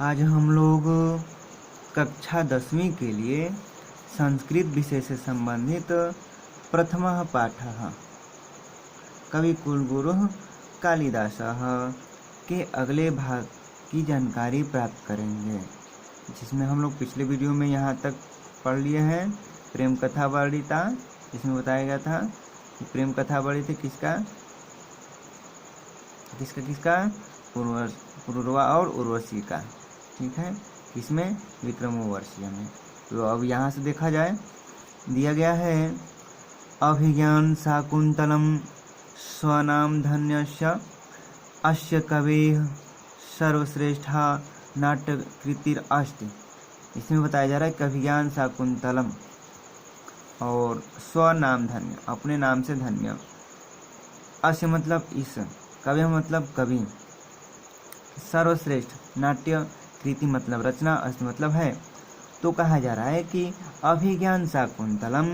आज हम लोग कक्षा 10वीं के लिए संस्कृत विषय से संबंधित प्रथमः पाठः कविकुलगुरुः कालिदासः के अगले भाग की जानकारी प्राप्त करेंगे, जिसमें हम लोग पिछले वीडियो में यहाँ तक पढ़ लिए हैं प्रेम कथा वर्णिता, जिसमें बताया गया था कि प्रेम कथा वर्णित किसका पुरुरवा और उर्वशी का, ठीक है, किसमें विक्रमोर्वशीय में। तो अब यहाँ से देखा जाए, दिया गया है अभिज्ञान शाकुंतलम स्वनाम धन्यस्य अस्य कवेः सर्वश्रेष्ठा नाट्यकृतिरस्ति। इसमें बताया जा रहा है कि अभिज्ञान शाकुंतलम और स्वनाम धन्य, अपने नाम से धन्य, अस्य मतलब इस, कवि मतलब कवि, सर्वश्रेष्ठ नाट्य कृति मतलब रचना, अस्त मतलब है। तो कहा जा रहा है कि अभिज्ञान शाकुंतलम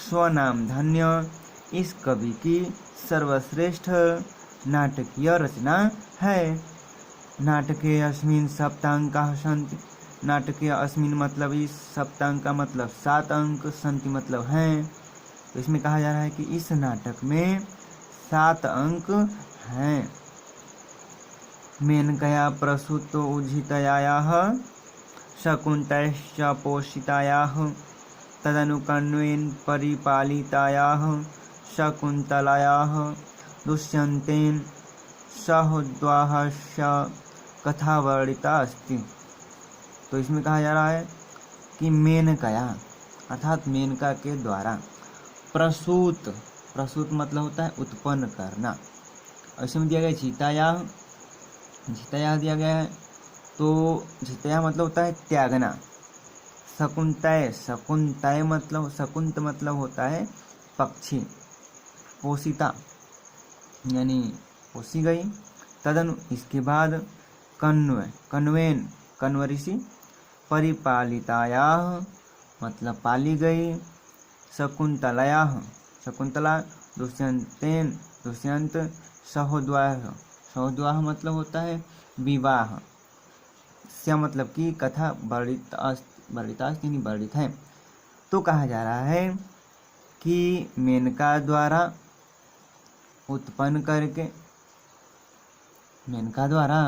स्वनाम धन्य इस कवि की सर्वश्रेष्ठ नाटकीय रचना है। नाटके अस्मिन् सप्तांकाः सन्ति, नाटके अस्मिन् मतलब इस, सप्तांका मतलब 7 अंक, सन्ति मतलब हैं। तो इसमें कहा जा रहा है कि इस नाटक में 7 अंक हैं। मेनकया प्रसूत उज्झितायाः शकुन्तैश्च पोषितायाः तदनुकण्वेन परिपालितायाः शकुन्तलायाः दुष्यन्तेन सहोद्वाहस्य कथा वर्णिता अस्ति। तो इसमें कहा जा रहा है कि मेनकया अर्थात मेनका के द्वारा, प्रसूत, प्रसूत मतलब होता है उत्पन्न करना, इसमें दिया गया झिताया, झिताया दिया गया है, तो झिताया मतलब होता है त्यागना। शकुन्तय, शकुन्तय मतलब, शकुंत मतलब होता है पक्षी, पोषिता यानी पोसी गई, तदनु इसके बाद कण्व, कण्वेन कण्व ऋषि, परिपालितायाः मतलब पाली गई, शकुन्तलायाः शकुन्तला, दुष्यंतेन दुष्यंत, सहोद्वाह, सहोद्वाह मतलब होता है विवाह, स्य मतलब कि कथा वर्णिता यानी वर्णित है। तो कहा जा रहा है कि मेनका द्वारा उत्पन्न करके, मेनका द्वारा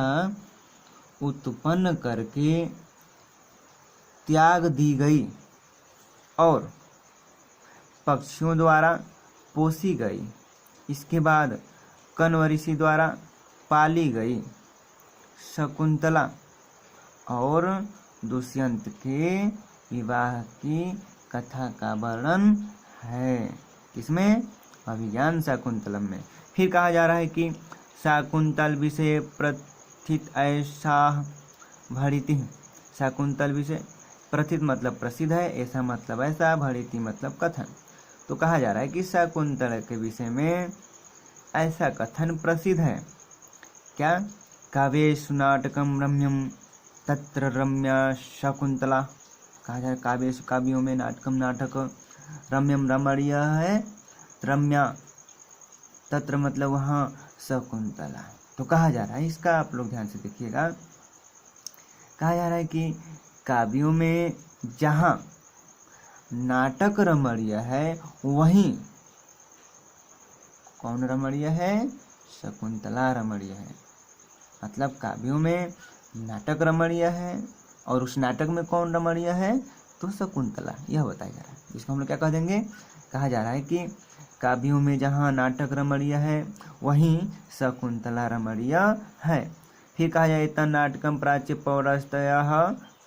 उत्पन्न करके त्याग दी गई और पक्षियों द्वारा पोसी गई, इसके बाद कण्व ऋषि द्वारा पाली गई शकुंतला और दुष्यंत के विवाह की कथा का वर्णन है। इसमें अभिज्ञान शाकुंतलम में। फिर कहा जा रहा है कि शाकुंतल विषय प्रथित ऐसा भणिति, शाकुंतल विषय प्रथित मतलब प्रसिद्ध है, ऐसा मतलब ऐसा, भणिति मतलब कथन। तो कहा जा रहा है कि शाकुंतल के विषय में ऐसा कथन प्रसिद्ध है, क्या, काव्येषु नाटकम रम्यम तत्र रम्या शकुंतला। कहा जा रहा है काव्येषु काव्यों में नाटकम नाटक, रम्यम रमणीय है, रम्या तत्र मतलब वहाँ शकुंतला। तो कहा जा रहा है, इसका आप लोग ध्यान से देखिएगा, कहा जा रहा है कि काव्यों में जहाँ नाटक रमणीय है वहीं कौन रमणीय है, शकुंतला रमणीय है। मतलब काव्यों में नाटक रमणीय है और उस नाटक में कौन रमणीय है, तो शकुंतला, यह बताया जा रहा है। इसको हम लोग क्या कह देंगे, कहा जा रहा है कि काव्यों में जहाँ नाटक रमणीय है वहीं शकुंतला रमणीय है। फिर कहा जाए एतन् नाटकम प्राच्य पौरस्तयः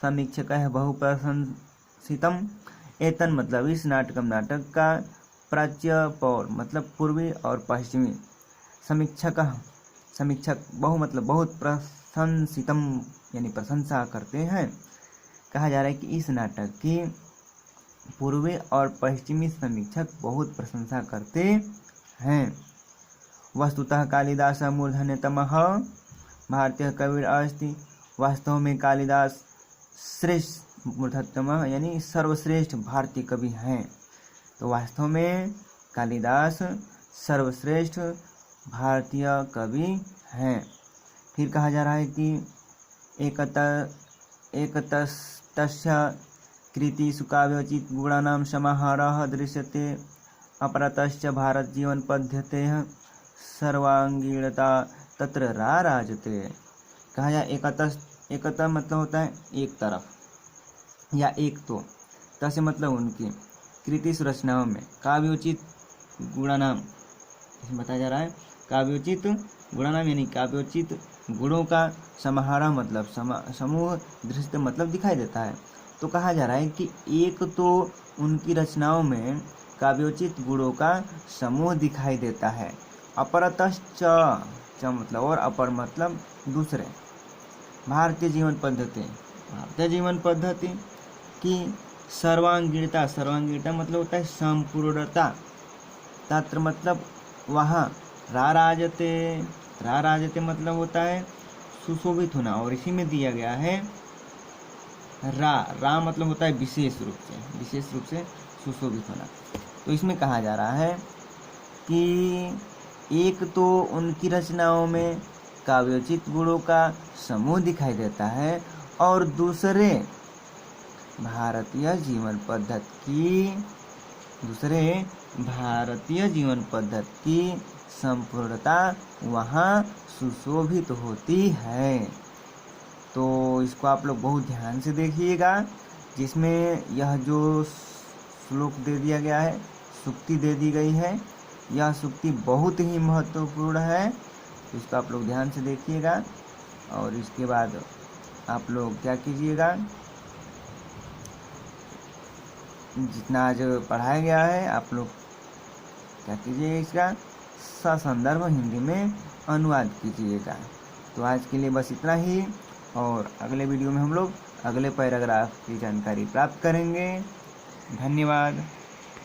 समीक्षकः बहुप्रशंसितम। एतन् मतलब इस नाटकम नाटक का, प्राच्य पौर मतलब पूर्वी और पश्चिमी, समीक्षक समीक्षक बहु मतलब बहुत, प्रशंसितम यानी प्रशंसा करते हैं। कहा जा रहा है कि इस नाटक की पूर्वी और पश्चिमी समीक्षक बहुत प्रशंसा करते हैं। वस्तुतः कालिदास मूर्धन्यतमः भारतीय कवि अस्ति। वास्तव में कालिदास श्रेष्ठ, मूर्धन्यतम यानी सर्वश्रेष्ठ भारतीय कवि हैं। तो वास्तव में कालिदास सर्वश्रेष्ठ भारतीय कवि हैं। फिर कहा जा रहा है कि एकतस्तस्य कृतिषु काव्योचित गुणानां समाहारः दृश्यते। अपरतश्च भारत जीवन पद्धतेः सर्वांगीणता तत्र राराजते। कहा जाए एकता मतलब होता है एक तरफ या एक तो, तस्य मतलब उनकी, कृतिषु रचनाओं में, काव्योचित गुणानाम, इसमें बताया जा रहा है काव्योचित गुणानाम यानी काव्योचित गुणों का समाहारा मतलब समूह, दृश्य मतलब दिखाई देता है। तो कहा जा रहा है कि एक तो उनकी रचनाओं में काव्योचित गुणों का समूह दिखाई देता है। अपरतश्च, च मतलब और, अपर मतलब दूसरे, भारतीय जीवन पद्धति की सर्वांगीणता, सर्वांगीणता मतलब होता है संपूर्णता, तत्र मतलब वहाँ, राराजते मतलब होता है सुशोभित होना, और इसी में दिया गया है रा मतलब होता है विशेष रूप से सुशोभित होना। तो इसमें कहा जा रहा है कि एक तो उनकी रचनाओं में काव्योचित गुणों का समूह दिखाई देता है, और दूसरे भारतीय जीवन पद्धति की संपूर्णता वहाँ सुशोभित होती है। तो इसको आप लोग बहुत ध्यान से देखिएगा, जिसमें यह जो श्लोक दे दिया गया है, सूक्ति दे दी गई है, यह सूक्ति बहुत ही महत्वपूर्ण है। इसको आप लोग ध्यान से देखिएगा, और इसके बाद आप लोग क्या कीजिएगा, जितना आज पढ़ाया गया है आप लोग क्या कीजिएगा, इसका ससंदर्भ हिंदी में अनुवाद कीजिएगा। तो आज के लिए बस इतना ही, और अगले वीडियो में हम लोग अगले पैराग्राफ की जानकारी प्राप्त करेंगे। धन्यवाद।